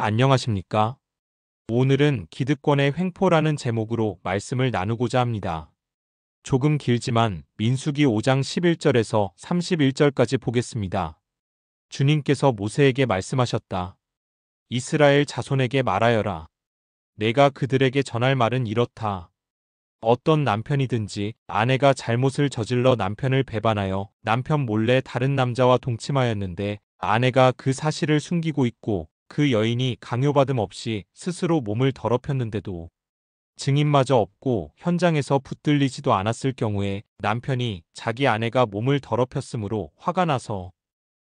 안녕하십니까? 오늘은 기득권의 횡포라는 제목으로 말씀을 나누고자 합니다. 조금 길지만 민수기 5장 11절에서 31절까지 보겠습니다. 주님께서 모세에게 말씀하셨다. 이스라엘 자손에게 말하여라. 내가 그들에게 전할 말은 이렇다. 어떤 남편이든지 아내가 잘못을 저질러 남편을 배반하여 남편 몰래 다른 남자와 동침하였는데 아내가 그 사실을 숨기고 있고 그 여인이 강요받음 없이 스스로 몸을 더럽혔는데도 증인마저 없고 현장에서 붙들리지도 않았을 경우에 남편이 자기 아내가 몸을 더럽혔으므로 화가 나서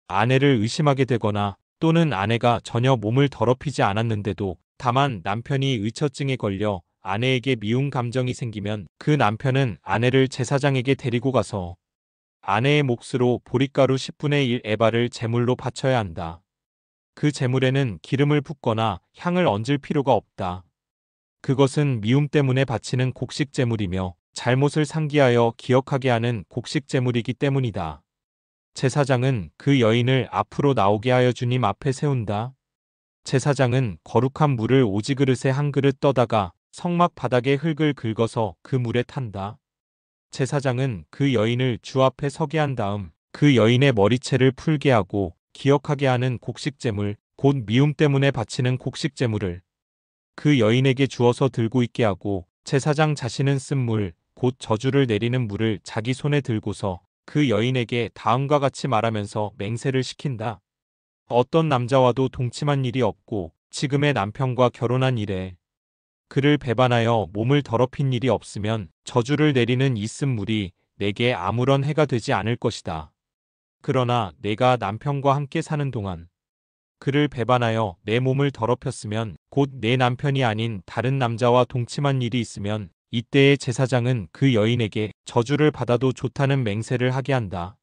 아내를 의심하게 되거나 또는 아내가 전혀 몸을 더럽히지 않았는데도 다만 남편이 의처증에 걸려 아내에게 미운 감정이 생기면 그 남편은 아내를 제사장에게 데리고 가서 아내의 몫으로 보릿가루 10분의 1 에바를 제물로 바쳐야 한다. 그 제물에는 기름을 붓거나 향을 얹을 필요가 없다. 그것은 미움 때문에 바치는 곡식 제물이며 잘못을 상기하여 기억하게 하는 곡식 제물이기 때문이다. 제사장은 그 여인을 앞으로 나오게 하여 주님 앞에 세운다. 제사장은 거룩한 물을 오지그릇에 한 그릇 떠다가 성막 바닥에 흙을 긁어서 그 물에 탄다. 제사장은 그 여인을 주 앞에 서게 한 다음 그 여인의 머리채를 풀게 하고 기억하게 하는 곡식제물, 곧 미움 때문에 바치는 곡식제물을 그 여인에게 주어서 들고 있게 하고 제사장 자신은 쓴 물, 곧 저주를 내리는 물을 자기 손에 들고서 그 여인에게 다음과 같이 말하면서 맹세를 시킨다. 어떤 남자와도 동침한 일이 없고 지금의 남편과 결혼한 이래 그를 배반하여 몸을 더럽힌 일이 없으면 저주를 내리는 이 쓴 물이 내게 아무런 해가 되지 않을 것이다. 그러나 내가 남편과 함께 사는 동안 그를 배반하여 내 몸을 더럽혔으면 곧 내 남편이 아닌 다른 남자와 동침한 일이 있으면 이때의 제사장은 그 여인에게 저주를 받아도 좋다는 맹세를 하게 한다.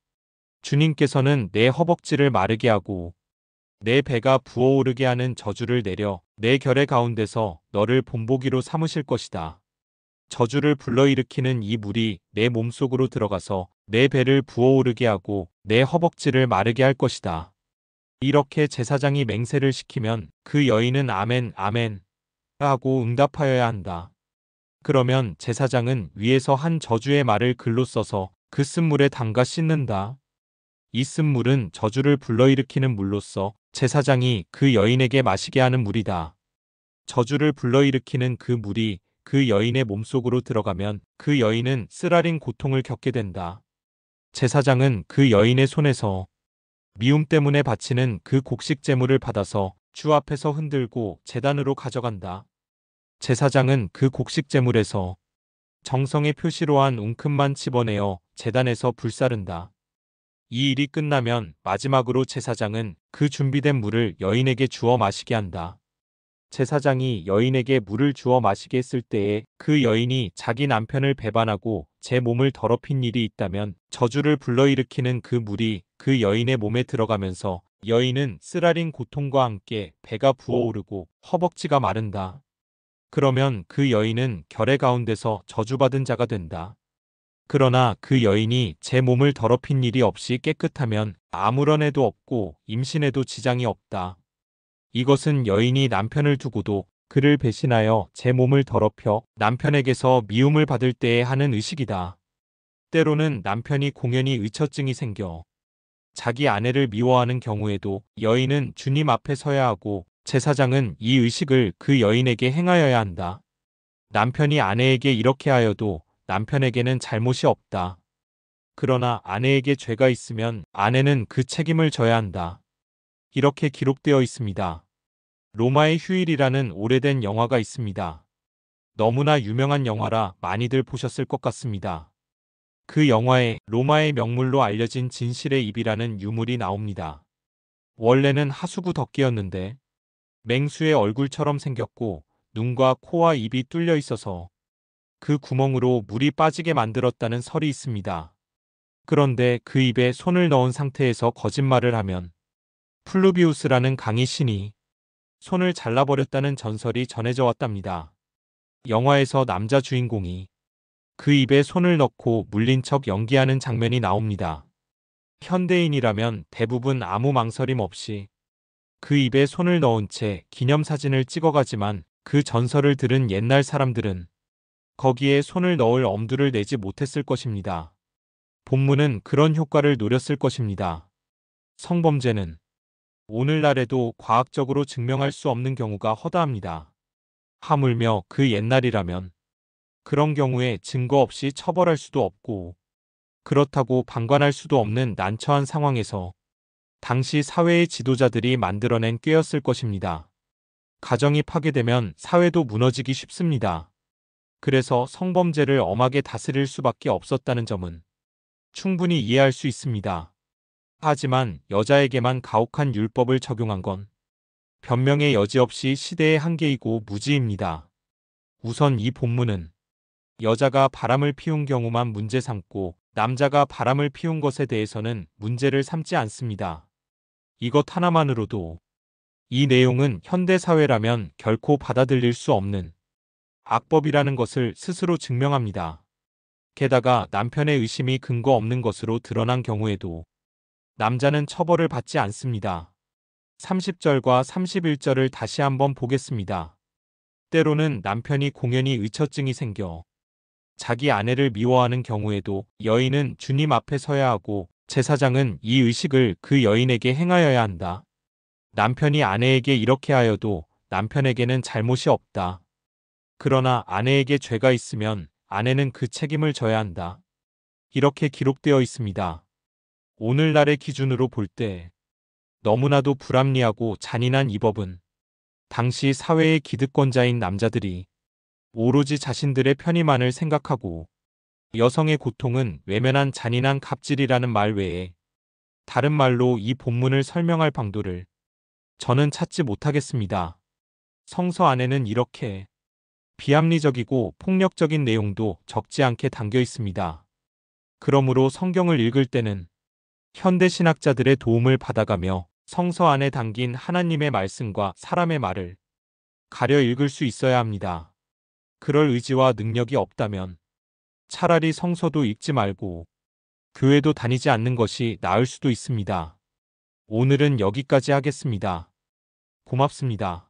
주님께서는 내 허벅지를 마르게 하고 내 배가 부어오르게 하는 저주를 내려 내 결의 가운데서 너를 본보기로 삼으실 것이다. 저주를 불러일으키는 이 물이 내 몸속으로 들어가서 내 배를 부어오르게 하고 내 허벅지를 마르게 할 것이다. 이렇게 제사장이 맹세를 시키면 그 여인은 아멘, 아멘 하고 응답하여야 한다. 그러면 제사장은 위에서 한 저주의 말을 글로 써서 그 쓴물에 담가 씻는다. 이 쓴물은 저주를 불러일으키는 물로서 제사장이 그 여인에게 마시게 하는 물이다. 저주를 불러일으키는 그 물이 그 여인의 몸속으로 들어가면 그 여인은 쓰라린 고통을 겪게 된다. 제사장은 그 여인의 손에서 미움 때문에 바치는 그 곡식 제물을 받아서 주 앞에서 흔들고 제단으로 가져간다. 제사장은 그 곡식 제물에서 정성의 표시로 한 웅큼만 집어내어 제단에서 불사른다. 이 일이 끝나면 마지막으로 제사장은 그 준비된 물을 여인에게 주어 마시게 한다. 제사장이 여인에게 물을 주어 마시게 했을 때에 그 여인이 자기 남편을 배반하고 제 몸을 더럽힌 일이 있다면 저주를 불러일으키는 그 물이 그 여인의 몸에 들어가면서 여인은 쓰라린 고통과 함께 배가 부어오르고 허벅지가 마른다. 그러면 그 여인은 결의 가운데서 저주받은 자가 된다. 그러나 그 여인이 제 몸을 더럽힌 일이 없이 깨끗하면 아무런 해도 없고 임신에도 지장이 없다. 이것은 여인이 남편을 두고도 그를 배신하여 제 몸을 더럽혀 남편에게서 미움을 받을 때에 하는 의식이다. 때로는 남편이 공연히 의처증이 생겨 자기 아내를 미워하는 경우에도 여인은 주님 앞에 서야 하고 제사장은 이 의식을 그 여인에게 행하여야 한다. 남편이 아내에게 이렇게 하여도 남편에게는 잘못이 없다. 그러나 아내에게 죄가 있으면 아내는 그 책임을 져야 한다. 이렇게 기록되어 있습니다. 로마의 휴일이라는 오래된 영화가 있습니다. 너무나 유명한 영화라 많이들 보셨을 것 같습니다. 그 영화에 로마의 명물로 알려진 진실의 입이라는 유물이 나옵니다. 원래는 하수구 덮개였는데 맹수의 얼굴처럼 생겼고 눈과 코와 입이 뚫려 있어서 그 구멍으로 물이 빠지게 만들었다는 설이 있습니다. 그런데 그 입에 손을 넣은 상태에서 거짓말을 하면 플루비우스라는 강의 신이 손을 잘라버렸다는 전설이 전해져 왔답니다. 영화에서 남자 주인공이 그 입에 손을 넣고 물린 척 연기하는 장면이 나옵니다. 현대인이라면 대부분 아무 망설임 없이 그 입에 손을 넣은 채 기념사진을 찍어가지만 그 전설을 들은 옛날 사람들은 거기에 손을 넣을 엄두를 내지 못했을 것입니다. 본문은 그런 효과를 노렸을 것입니다. 성범죄는 오늘날에도 과학적으로 증명할 수 없는 경우가 허다합니다. 하물며 그 옛날이라면 그런 경우에 증거 없이 처벌할 수도 없고 그렇다고 방관할 수도 없는 난처한 상황에서 당시 사회의 지도자들이 만들어낸 꾀였을 것입니다. 가정이 파괴되면 사회도 무너지기 쉽습니다. 그래서 성범죄를 엄하게 다스릴 수밖에 없었다는 점은 충분히 이해할 수 있습니다. 하지만 여자에게만 가혹한 율법을 적용한 건 변명의 여지 없이 시대의 한계이고 무지입니다. 우선 이 본문은 여자가 바람을 피운 경우만 문제 삼고 남자가 바람을 피운 것에 대해서는 문제를 삼지 않습니다. 이것 하나만으로도 이 내용은 현대사회라면 결코 받아들일 수 없는 악법이라는 것을 스스로 증명합니다. 게다가 남편의 의심이 근거 없는 것으로 드러난 경우에도 남자는 처벌을 받지 않습니다. 30절과 31절을 다시 한번 보겠습니다. 때로는 남편이 공연히 의처증이 생겨 자기 아내를 미워하는 경우에도 여인은 주님 앞에 서야 하고 제사장은 이 의식을 그 여인에게 행하여야 한다. 남편이 아내에게 이렇게 하여도 남편에게는 잘못이 없다. 그러나 아내에게 죄가 있으면 아내는 그 책임을 져야 한다. 이렇게 기록되어 있습니다. 오늘날의 기준으로 볼 때 너무나도 불합리하고 잔인한 이 법은 당시 사회의 기득권자인 남자들이 오로지 자신들의 편의만을 생각하고 여성의 고통은 외면한 잔인한 갑질이라는 말 외에 다른 말로 이 본문을 설명할 방도를 저는 찾지 못하겠습니다. 성서 안에는 이렇게 비합리적이고 폭력적인 내용도 적지 않게 담겨 있습니다. 그러므로 성경을 읽을 때는 현대 신학자들의 도움을 받아가며 성서 안에 담긴 하나님의 말씀과 사람의 말을 가려 읽을 수 있어야 합니다. 그럴 의지와 능력이 없다면 차라리 성서도 읽지 말고 교회도 다니지 않는 것이 나을 수도 있습니다. 오늘은 여기까지 하겠습니다. 고맙습니다.